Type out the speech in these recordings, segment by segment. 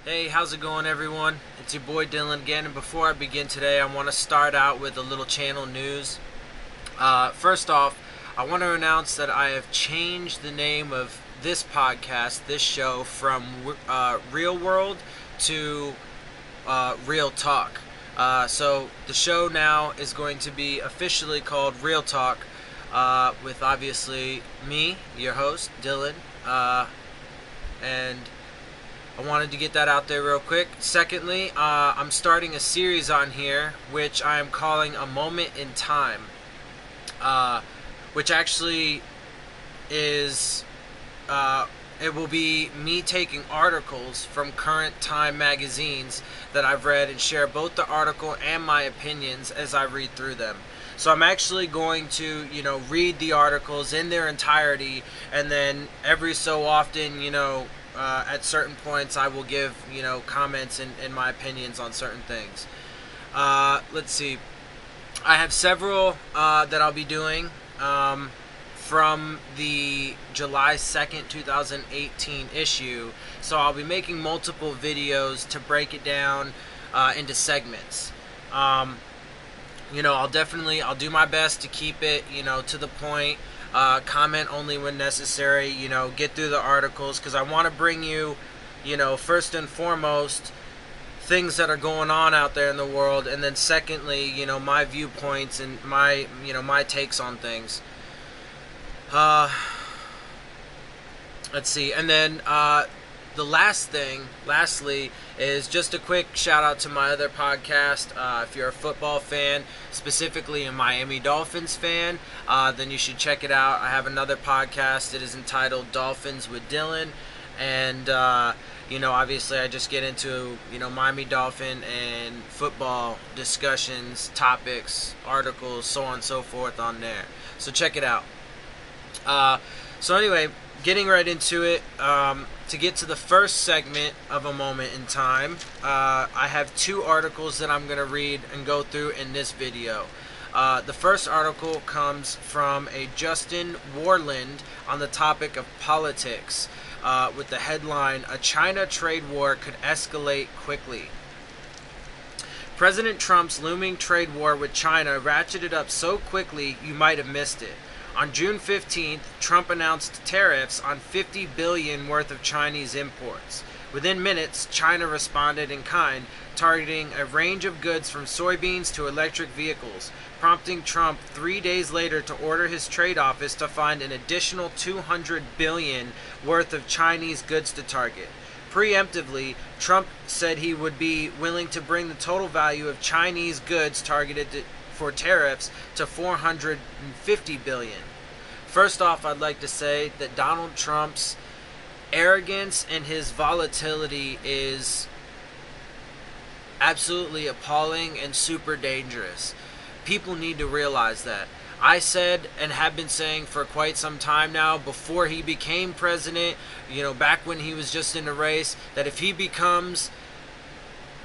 Hey, how's it going, everyone? It's your boy Dylan again, and before I begin today, I want to start out with a little channel news. First off, I want to announce that I have changed the name of this podcast, this show, from Real World to Real Talk. So the show now is going to be officially called Real Talk, with obviously me, your host, Dylan, and I wanted to get that out there real quick. Secondly, I'm starting a series on here, which I am calling A Moment in Time, which actually is, it will be me taking articles from current time magazines that I've read and share both the article and my opinions as I read through them. So I'm actually going to, read the articles in their entirety, and then every so often, at certain points I will give, comments and my opinions on certain things. Let's see. I have several that I'll be doing from the July 2nd, 2018 issue. So I'll be making multiple videos to break it down into segments. I'll do my best to keep it, to the point. Comment only when necessary, get through the articles, because I want to bring you, first and foremost, things that are going on out there in the world, and then secondly, my viewpoints and my, my takes on things. Let's see, and then lastly, is just a quick shout out to my other podcast. If you're a football fan, specifically a Miami Dolphins fan, then you should check it out. I have another podcast. It is entitled Dolphins with Dylan, and obviously I just get into Miami Dolphin and football discussions, topics, articles, so on and so forth on there. So check it out. So anyway, getting right into it. To get to the first segment of A Moment in Time, I have two articles that I'm going to read and go through in this video. The first article comes from a Justin Warland on the topic of politics, with the headline, "A China Trade War Could Escalate Quickly." President Trump's looming trade war with China ratcheted up so quickly you might have missed it. On June 15th, Trump announced tariffs on $50 billion worth of Chinese imports. Within minutes, China responded in kind, targeting a range of goods from soybeans to electric vehicles, prompting Trump 3 days later to order his trade office to find an additional $200 billion worth of Chinese goods to target. Preemptively, Trump said he would be willing to bring the total value of Chinese goods targeted for tariffs to $450 billion. First off, I'd like to say that Donald Trump's arrogance and his volatility is absolutely appalling and super dangerous. People need to realize that. I said and have been saying for quite some time now, before he became president, back when he was just in the race, that if he becomes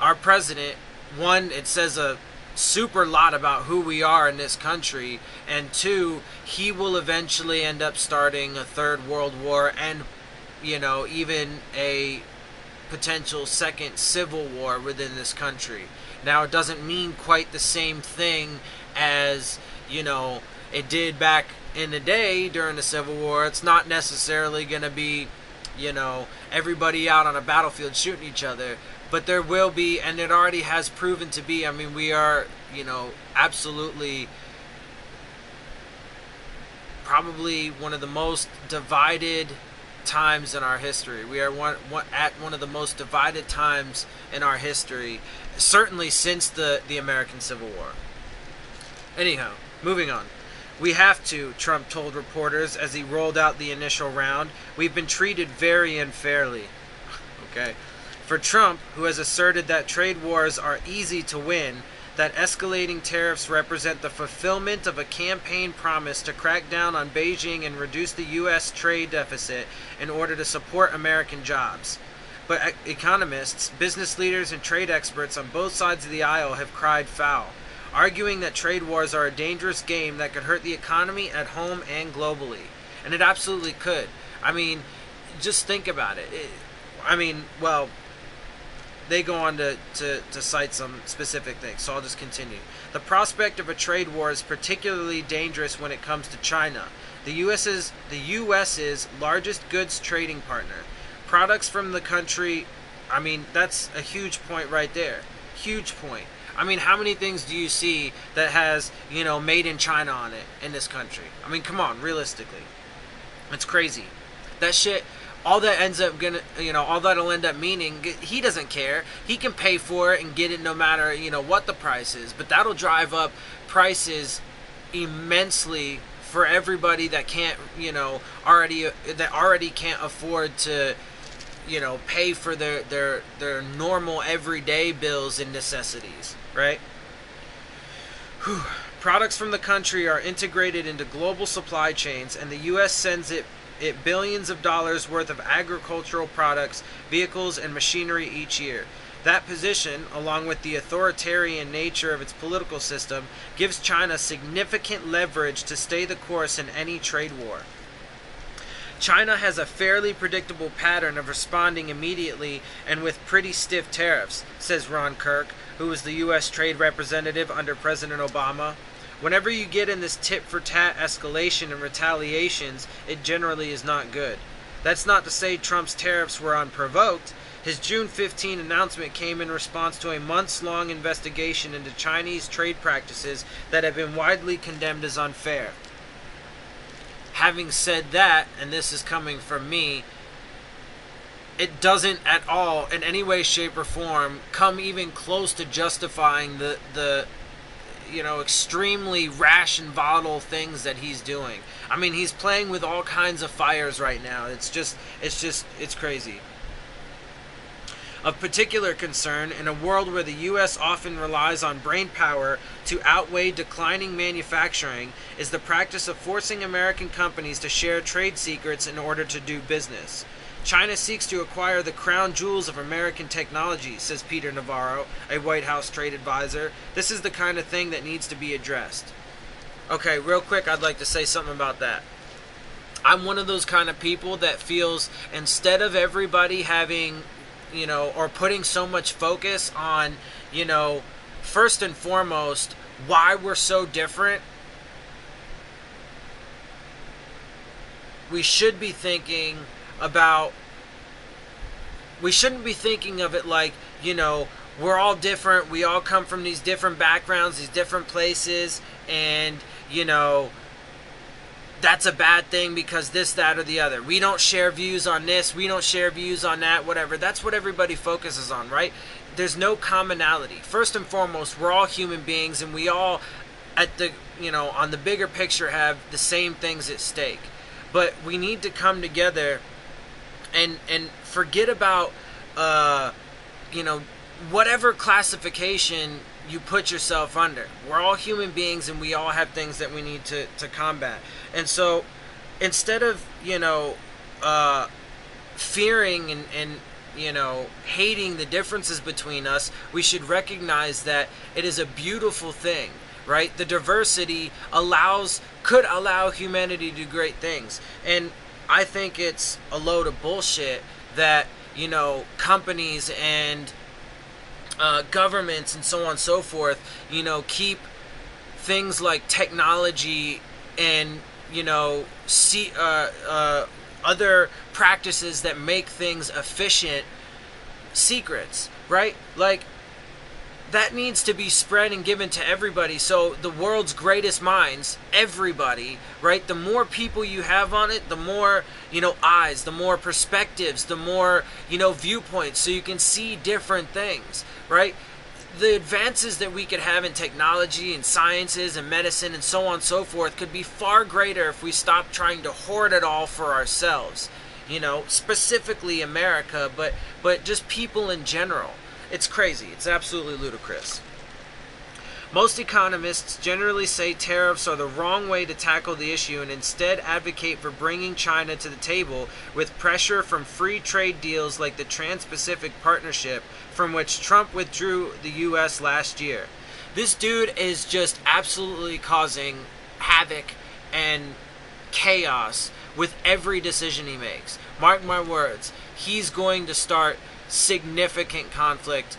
our president, one, it says a super lot about who we are in this country, and two, he will eventually end up starting a third world war and even a potential second civil war within this country. Now, it doesn't mean quite the same thing as it did back in the day during the Civil War. It's not necessarily going to be everybody out on a battlefield shooting each other, but there will be, and it already has proven to be. I mean, we are, absolutely probably one of the most divided times in our history. We are at one of the most divided times in our history, certainly since the American Civil War. Anyhow, moving on. "We have to," Trump told reporters as he rolled out the initial round. "We've been treated very unfairly." Okay. For Trump, who has asserted that trade wars are easy to win, that escalating tariffs represent the fulfillment of a campaign promise to crack down on Beijing and reduce the U.S. trade deficit in order to support American jobs. But economists, business leaders, and trade experts on both sides of the aisle have cried foul, arguing that trade wars are a dangerous game that could hurt the economy at home and globally. And it absolutely could. I mean, just think about it. they go on to cite some specific things, so I'll just continue. The prospect of a trade war is particularly dangerous when it comes to China, the US's largest goods trading partner. Products from the country, I mean, that's a huge point right there. Huge point. I mean, how many things do you see that has, made in China on it in this country? I mean, come on, realistically. It's crazy. That shit, all that ends up all that'll end up meaning, he doesn't care. He can pay for it and get it no matter, what the price is. But that'll drive up prices immensely for everybody that can't, already can't afford to, pay for their normal everyday bills and necessities, right? Whew. Products from the country are integrated into global supply chains, and the U.S. sends it billions of dollars worth of agricultural products, vehicles, and machinery each year. That position, along with the authoritarian nature of its political system, gives China significant leverage to stay the course in any trade war. China has a fairly predictable pattern of responding immediately and with pretty stiff tariffs, says Ron Kirk, who was the U.S. trade representative under President Obama. Whenever you get in this tit-for-tat escalation and retaliations, it generally is not good. That's not to say Trump's tariffs were unprovoked. His June 15 announcement came in response to a months-long investigation into Chinese trade practices that have been widely condemned as unfair. Having said that, and this is coming from me, it doesn't at all, in any way, shape, or form, come even close to justifying the extremely rash and volatile things that he's doing. I mean, he's playing with all kinds of fires right now. It's crazy. Of particular concern, in a world where the U.S. often relies on brain power to outweigh declining manufacturing, is the practice of forcing American companies to share trade secrets in order to do business. China seeks to acquire the crown jewels of American technology, says Peter Navarro, a White House trade advisor. This is the kind of thing that needs to be addressed. Okay, real quick, I'd like to say something about that. I'm one of those kind of people that feels instead of everybody having, or putting so much focus on, first and foremost, why we're so different, we shouldn't be thinking of it like, we're all different, we all come from these different backgrounds, these different places, and, that's a bad thing because this, that, or the other. We don't share views on this, we don't share views on that, whatever. That's what everybody focuses on, right? There's no commonality. First and foremost, we're all human beings, and we all, on the bigger picture, have the same things at stake. But we need to come together and forget about, whatever classification you put yourself under. We're all human beings, and we all have things that we need to combat. And so instead of, fearing and hating the differences between us, we should recognize that it is a beautiful thing, right? The diversity could allow humanity to do great things. And I think it's a load of bullshit that, companies and governments and so on and so forth, keep things like technology and, other practices that make things efficient secrets, right? Like, that needs to be spread and given to everybody. So the world's greatest minds, everybody, right? The more people you have on it, the more, eyes, the more perspectives, the more, viewpoints, so you can see different things, right? The advances that we could have in technology and sciences and medicine and so on and so forth could be far greater if we stopped trying to hoard it all for ourselves, specifically America, but just people in general. It's crazy. It's absolutely ludicrous. Most economists generally say tariffs are the wrong way to tackle the issue and instead advocate for bringing China to the table with pressure from free trade deals like the Trans-Pacific Partnership, from which Trump withdrew the U.S. last year. This dude is just absolutely causing havoc and chaos with every decision he makes. Mark my words, he's going to start significant conflict.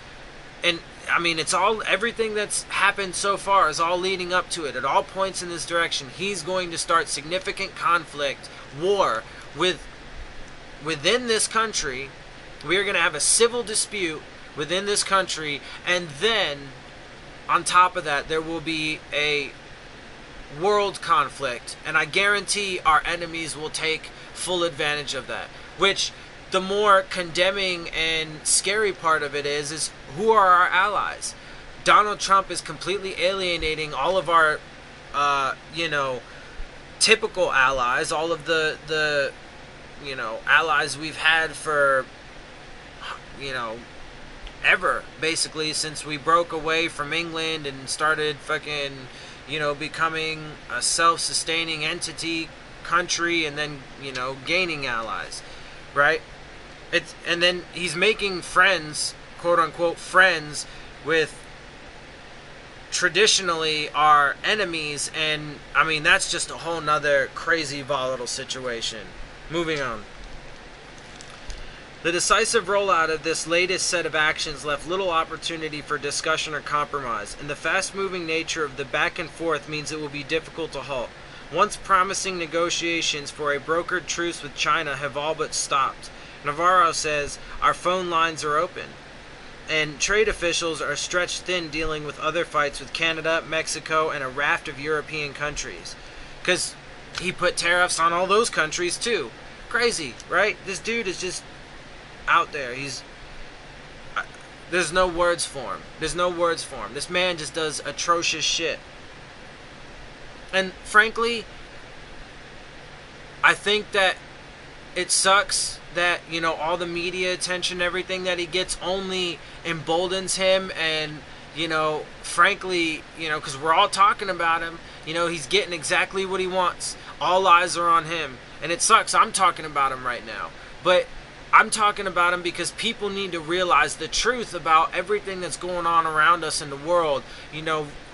And I mean, it's all, everything that's happened so far is all leading up to it. It all points in this direction. He's going to start significant conflict, war within this country. We are going to have a civil dispute within this country, and then on top of that, there will be a world conflict, and I guarantee our enemies will take full advantage of that. Which, the more condemning and scary part of it is who are our allies? Donald Trump is completely alienating all of our, typical allies, all of the allies we've had for, ever, basically, since we broke away from England and started fucking, becoming a self-sustaining entity, country, and then, gaining allies, right? And then he's making friends, quote-unquote friends, with traditionally our enemies, and, I mean, that's just a whole nother crazy, volatile situation. Moving on. The decisive rollout of this latest set of actions left little opportunity for discussion or compromise, and the fast-moving nature of the back and forth means it will be difficult to halt. Once promising negotiations for a brokered truce with China have all but stopped. Navarro says, our phone lines are open. And trade officials are stretched thin dealing with other fights with Canada, Mexico, and a raft of European countries. Because he put tariffs on all those countries too. Crazy, right? This dude is just out there. There's no words for him. There's no words for him. This man just does atrocious shit. And frankly, I think that it sucks that, all the media attention, everything that he gets only emboldens him, and, frankly, because we're all talking about him, he's getting exactly what he wants. All eyes are on him. And it sucks. I'm talking about him right now. But I'm talking about him because people need to realize the truth about everything that's going on around us in the world.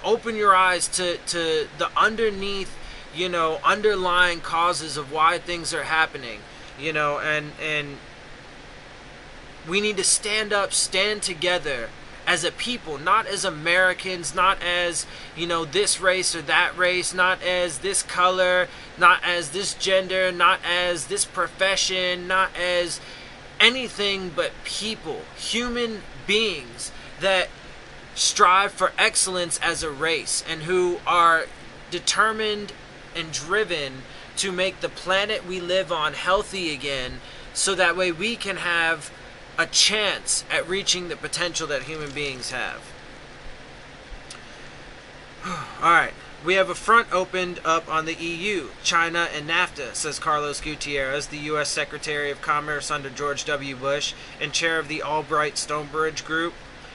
Open your eyes to the underneath, underlying causes of why things are happening. And we need to stand up, stand together as a people, not as Americans, not as, this race or that race, not as this color, not as this gender, not as this profession, not as anything but people, human beings that strive for excellence as a race and who are determined and driven to make the planet we live on healthy again, so that way we can have a chance at reaching the potential that human beings have. Alright, we have a front opened up on the EU, China, and NAFTA, says Carlos Gutierrez, the U.S. Secretary of Commerce under George W. Bush and chair of the Albright-Stonebridge Group.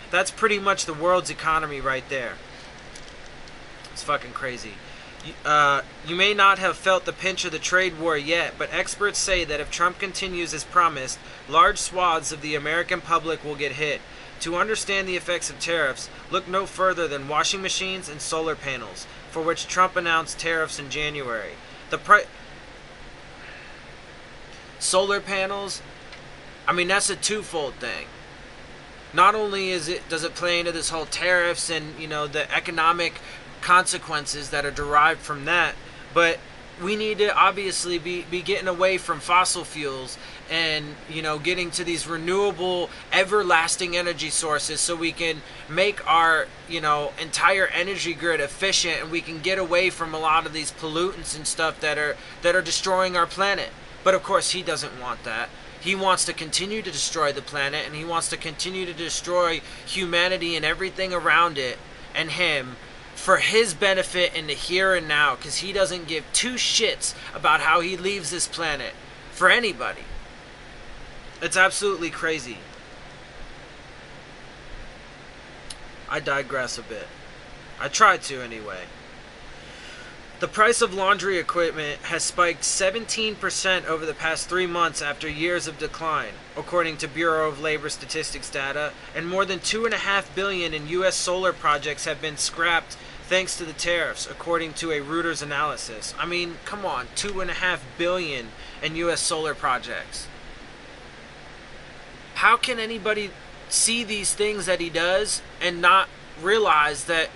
That's pretty much the world's economy right there. It's fucking crazy. You may not have felt the pinch of the trade war yet, but experts say that if Trump continues as promised, large swaths of the American public will get hit. To understand the effects of tariffs, look no further than washing machines and solar panels, for which Trump announced tariffs in January. Solar panels, I mean, that's a twofold thing. Not only does it play into this whole tariffs and, the economic consequences that are derived from that, but we need to obviously be getting away from fossil fuels and getting to these renewable everlasting energy sources, so we can make our entire energy grid efficient, and we can get away from a lot of these pollutants and stuff that are destroying our planet. But of course he doesn't want that. He wants to continue to destroy the planet, and he wants to continue to destroy humanity and everything around it and him, for his benefit in the here and now, because he doesn't give two shits about how he leaves this planet for anybody. It's absolutely crazy. I digress a bit. I try to anyway. The price of laundry equipment has spiked 17% over the past 3 months after years of decline, according to Bureau of Labor Statistics data, and more than $2.5 billion in U.S. solar projects have been scrapped thanks to the tariffs, according to a Reuters analysis. I mean, come on, $2.5 billion in U.S. solar projects. How can anybody see these things that he does and not realize that,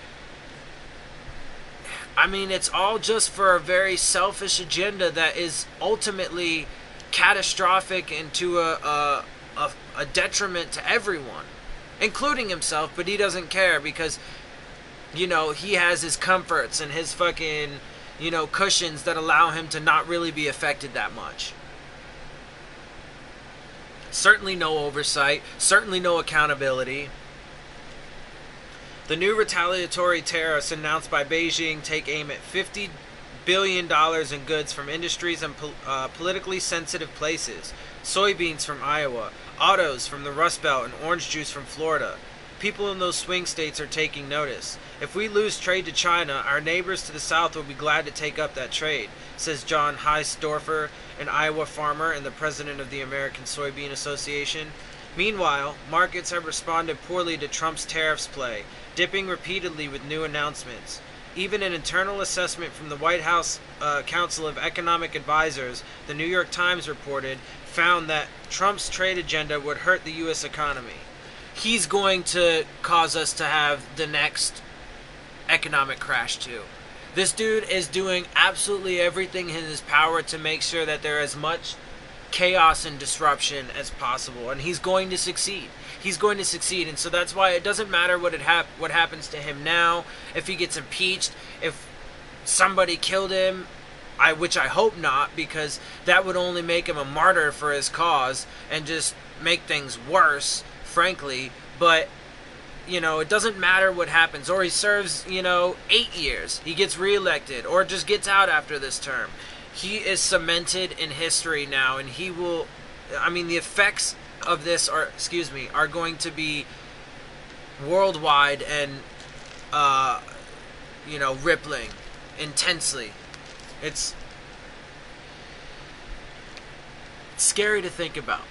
I mean, it's all just for a very selfish agenda that is ultimately catastrophic and to a detriment to everyone, including himself, but he doesn't care because, you know, he has his comforts and his fucking, you know, cushions that allow him to not really be affected that much. Certainly no oversight, certainly no accountability. The new retaliatory tariffs announced by Beijing take aim at $50 billion in goods from industries and politically sensitive places. Soybeans from Iowa, autos from the Rust Belt, and orange juice from Florida. People in those swing states are taking notice. If we lose trade to China, our neighbors to the south will be glad to take up that trade, says John Heisdorfer, an Iowa farmer and the president of the American Soybean Association. Meanwhile, markets have responded poorly to Trump's tariffs play, dipping repeatedly with new announcements. Even an internal assessment from the White House Council of Economic Advisors, the New York Times reported, found that Trump's trade agenda would hurt the U.S. economy. He's going to cause us to have the next economic crash too. This dude is doing absolutely everything in his power to make sure that there is as much chaos and disruption as possible, and he's going to succeed. He's going to succeed, and so that's why it doesn't matter what happens to him now. If he gets impeached, if somebody killed him, which I hope not, because that would only make him a martyr for his cause and just make things worse, frankly. But, you know, it doesn't matter what happens. Or he serves, 8 years. He gets reelected, or just gets out after this term. He is cemented in history now, and he will, the effects of this are going to be worldwide and, rippling intensely. It's scary to think about.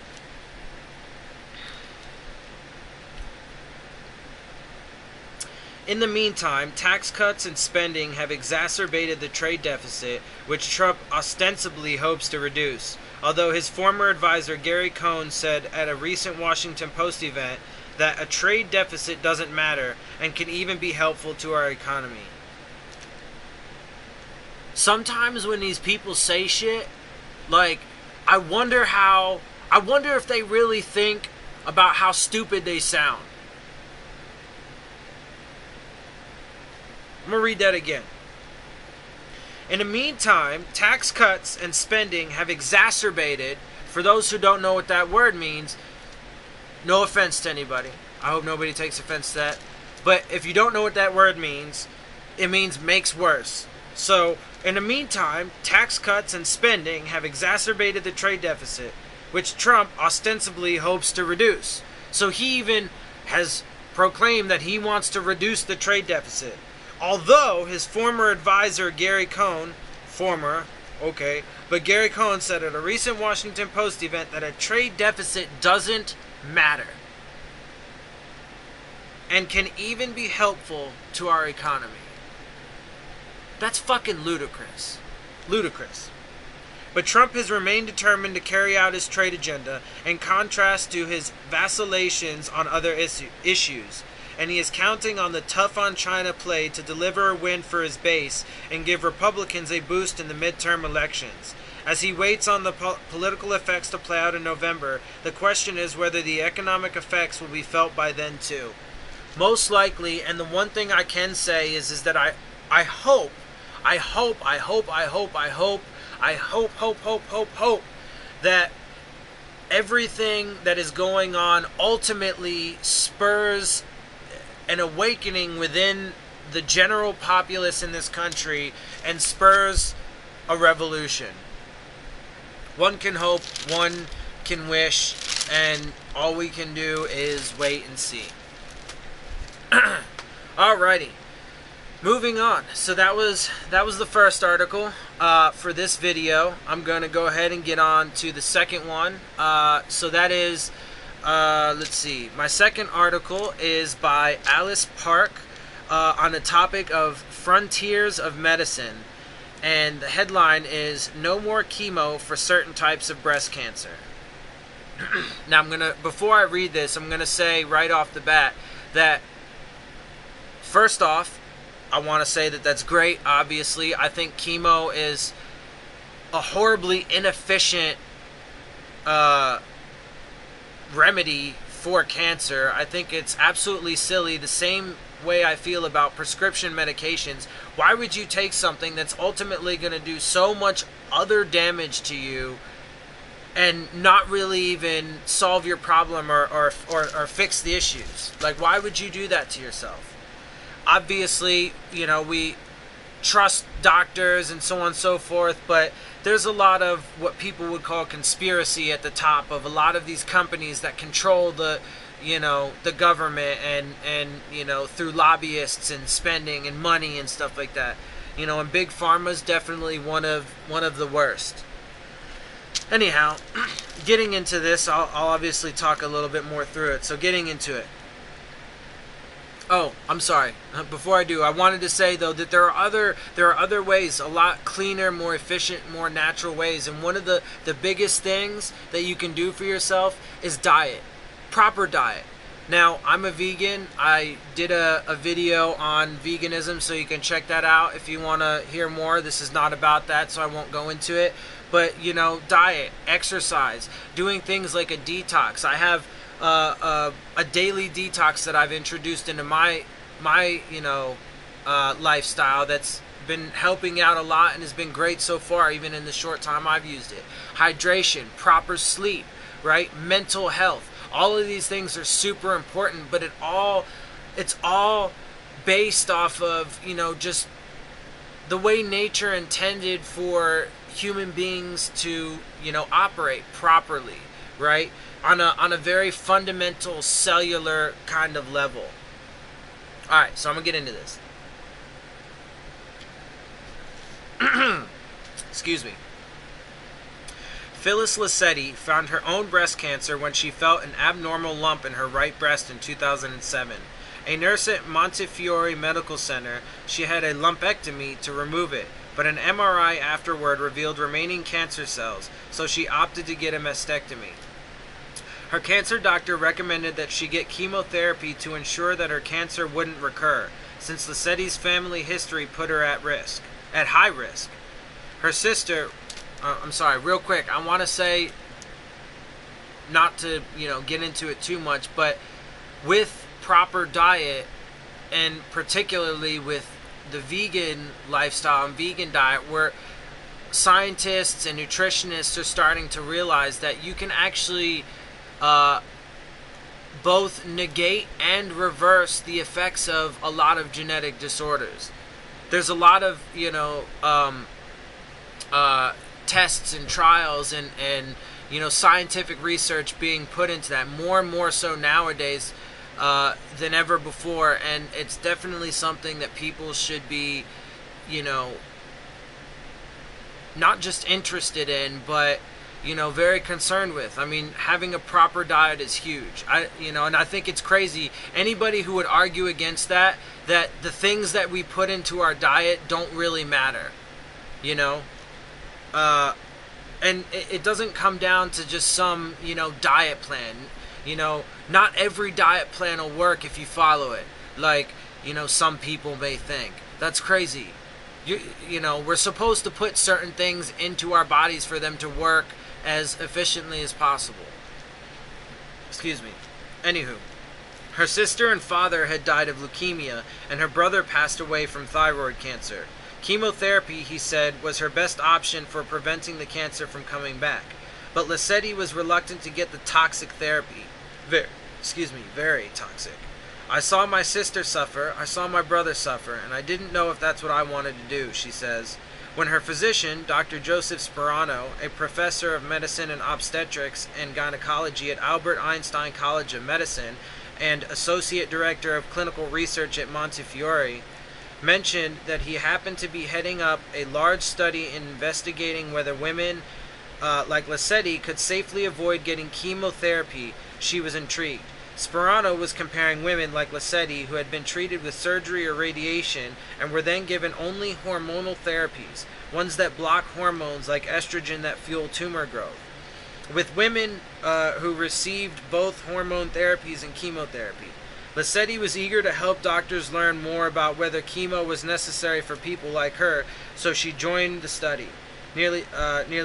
In the meantime, tax cuts and spending have exacerbated the trade deficit, which Trump ostensibly hopes to reduce, although his former advisor Gary Cohn said at a recent Washington Post event that a trade deficit doesn't matter and can even be helpful to our economy. Sometimes when these people say shit, like, I wonder if they really think about how stupid they sound. I'm going to read that again. In the meantime, tax cuts and spending have exacerbated, for those who don't know what that word means, no offense to anybody. I hope nobody takes offense to that. But if you don't know what that word means, it means makes worse. So, in the meantime, tax cuts and spending have exacerbated the trade deficit, which Trump ostensibly hopes to reduce. So he even has proclaimed that he wants to reduce the trade deficit. Although his former advisor Gary Cohn, Gary Cohn said at a recent Washington Post event that a trade deficit doesn't matter and can even be helpful to our economy. That's fucking ludicrous. Ludicrous. But Trump has remained determined to carry out his trade agenda, in contrast to his vacillations on other issues. And he is counting on the tough on China play to deliver a win for his base and give Republicans a boost in the midterm elections. As he waits on the political effects to play out in November, the question is whether the economic effects will be felt by then too. Most likely, and the one thing I can say is that I hope that everything that is going on ultimately spurs an awakening within the general populace in this country and spurs a revolution. One can hope, one can wish, and all we can do is wait and see. Alrighty, moving on. So that was the first article for this video. I'm going to go ahead and get on to the second one. So that is, let's see. My second article is by Alice Park on the topic of frontiers of medicine. And the headline is, "No more chemo for certain types of breast cancer." Now before I read this, I'm gonna say right off the bat that first off, I want to say that that's great. Obviously, I think chemo is a horribly inefficient remedy for cancer. I think it's absolutely silly. The same way I feel about prescription medications. Why would you take something that's ultimately going to do so much other damage to you and not really even solve your problem or fix the issues? Like, why would you do that to yourself? Obviously, we trust doctors and so on and so forth, but there's a lot of what people would call conspiracy at the top of a lot of these companies that control the government and through lobbyists and spending and money and stuff like that. And big pharma's definitely one of the worst. Anyhow, getting into this, I'll obviously talk a little bit more through it. So getting into it. Oh, I'm sorry. Before I do, I wanted to say though that there are other ways, a lot cleaner, more efficient, more natural ways. And one of the biggest things that you can do for yourself is diet. Proper diet. Now, I'm a vegan. I did a video on veganism, so you can check that out if you want to hear more. This is not about that, so I won't go into it. But, diet, exercise, doing things like a detox. I have a daily detox that I've introduced into my lifestyle that's been helping out a lot and has been great so far, even in the short time I've used it. Hydration, proper sleep, right? Mental health. All of these things are super important, but it's all based off of, just the way nature intended for human beings to, operate properly, right? On a very fundamental cellular kind of level. Alright, so I'm going to get into this. Excuse me. Phyllis Lassetti found her own breast cancer when she felt an abnormal lump in her right breast in 2007. A nurse at Montefiore Medical Center, she had a lumpectomy to remove it, but an MRI afterward revealed remaining cancer cells, so she opted to get a mastectomy. Her cancer doctor recommended that she get chemotherapy to ensure that her cancer wouldn't recur, since Lassetti's family history put her at high risk. Her sister, real quick, I want to say, not to, get into it too much, but with proper diet, and particularly with the vegan lifestyle and vegan diet, where scientists and nutritionists are starting to realize that you can actually both negate and reverse the effects of a lot of genetic disorders. There's a lot of tests and trials and scientific research being put into that, more and more so nowadays than ever before, and it's definitely something that people should be not just interested in, but very concerned with. I mean, having a proper diet is huge. And I think it's crazy. Anybody who would argue against that the things that we put into our diet don't really matter, and it doesn't come down to just some, diet plan. Not every diet plan will work if you follow it, like, some people may think. That's crazy. We're supposed to put certain things into our bodies for them to work as efficiently as possible. Excuse me. Anywho, her sister and father had died of leukemia, and her brother passed away from thyroid cancer. Chemotherapy, he said, was her best option for preventing the cancer from coming back. But Lassetti was reluctant to get the toxic therapy. Very toxic. I saw my sister suffer, I saw my brother suffer, and I didn't know if that's what I wanted to do, she says. When her physician, Dr. Joseph Sperano, a professor of medicine and obstetrics and gynecology at Albert Einstein College of Medicine and associate director of clinical research at Montefiore, mentioned that he happened to be heading up a large study investigating whether women like Lassetti could safely avoid getting chemotherapy, she was intrigued. Sperano was comparing women like Lassetti who had been treated with surgery or radiation and were then given only hormonal therapies, ones that block hormones like estrogen that fuel tumor growth. with women who received both hormone therapies and chemotherapy. Lissetti was eager to help doctors learn more about whether chemo was necessary for people like her, so she joined the study. Nearly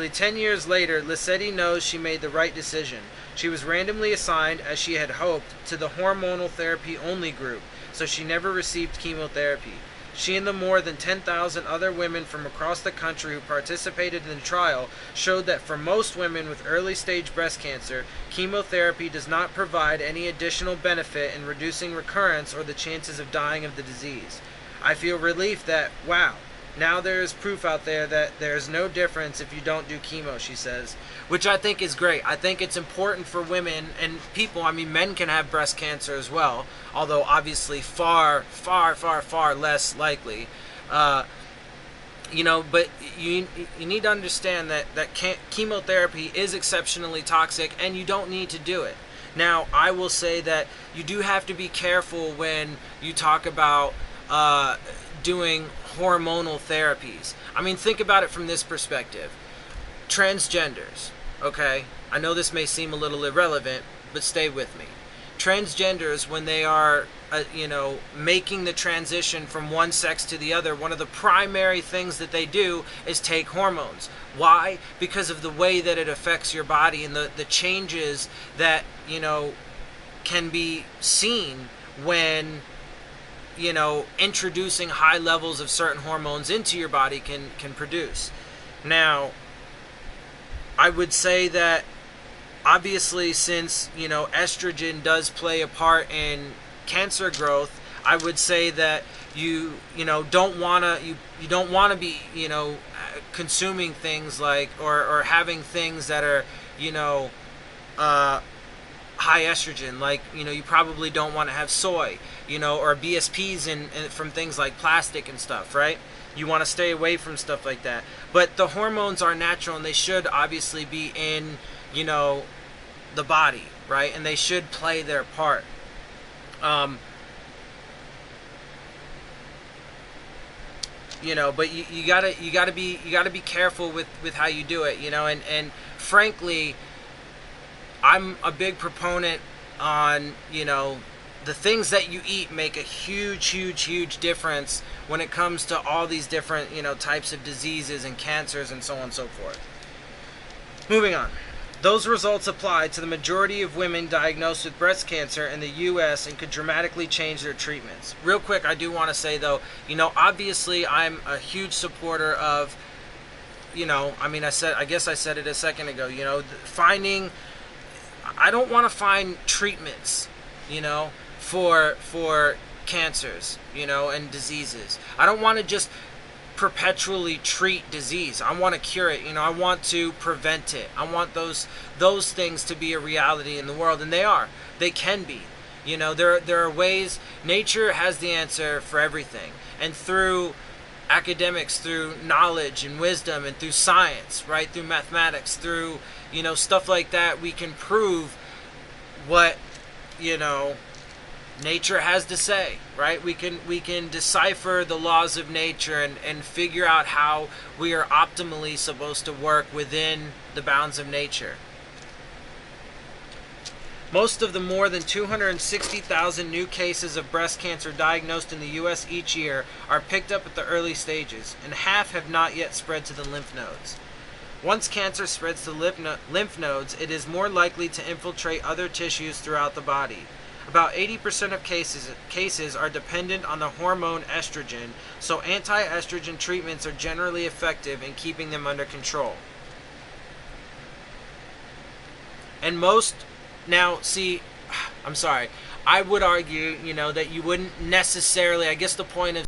10 years later, Lissetti knows she made the right decision. She was randomly assigned, as she had hoped, to the hormonal therapy only group, so she never received chemotherapy. She and the more than 10,000 other women from across the country who participated in the trial showed that for most women with early-stage breast cancer, chemotherapy does not provide any additional benefit in reducing recurrence or the chances of dying of the disease. I feel relief that, wow, now there is proof out there that there is no difference if you don't do chemo, she says. Which I think is great. I think it's important for women and people. I mean, men can have breast cancer as well, although obviously far, far, far, far less likely. But you need to understand that chemotherapy is exceptionally toxic, and you don't need to do it. Now, I will say that you do have to be careful when you talk about doing hormonal therapies. I mean, think about it from this perspective. Transgenders, okay? I know this may seem a little irrelevant, but stay with me. Transgenders, when they are, making the transition from one sex to the other, one of the primary things that they do is take hormones. Why? Because of the way that it affects your body and the changes that, can be seen when introducing high levels of certain hormones into your body can produce. Now, I would say that obviously, since estrogen does play a part in cancer growth, I would say that you don't wanna be consuming things like or having things that are high estrogen, like you probably don't want to have soy, or BSPs from things like plastic and stuff, right? You want to stay away from stuff like that. But the hormones are natural, and they should obviously be in the body, right? And they should play their part. But you gotta be careful with how you do it, and frankly, I'm a big proponent on, the things that you eat make a huge, huge, huge difference when it comes to all these different, types of diseases and cancers and so on and so forth. Moving on. Those results apply to the majority of women diagnosed with breast cancer in the U.S. and could dramatically change their treatments. Real quick, I do want to say, though, obviously I'm a huge supporter of, I guess I said it a second ago, I don't want to find treatments, for cancers, and diseases. I don't want to just perpetually treat disease. I want to cure it. I want to prevent it. I want those things to be a reality in the world, and they are. They can be. There are ways. Nature has the answer for everything, and through academics, through knowledge and wisdom, and through science, right, through mathematics, through stuff like that, we can prove what nature has to say, right? We can decipher the laws of nature and figure out how we are optimally supposed to work within the bounds of nature. Most of the more than 260,000 new cases of breast cancer diagnosed in the U.S. each year are picked up at the early stages, and half have not yet spread to the lymph nodes. Once cancer spreads to lymph nodes, it is more likely to infiltrate other tissues throughout the body. About 80% of cases are dependent on the hormone estrogen, so anti-estrogen treatments are generally effective in keeping them under control. And I would argue, that you wouldn't necessarily, I guess the point of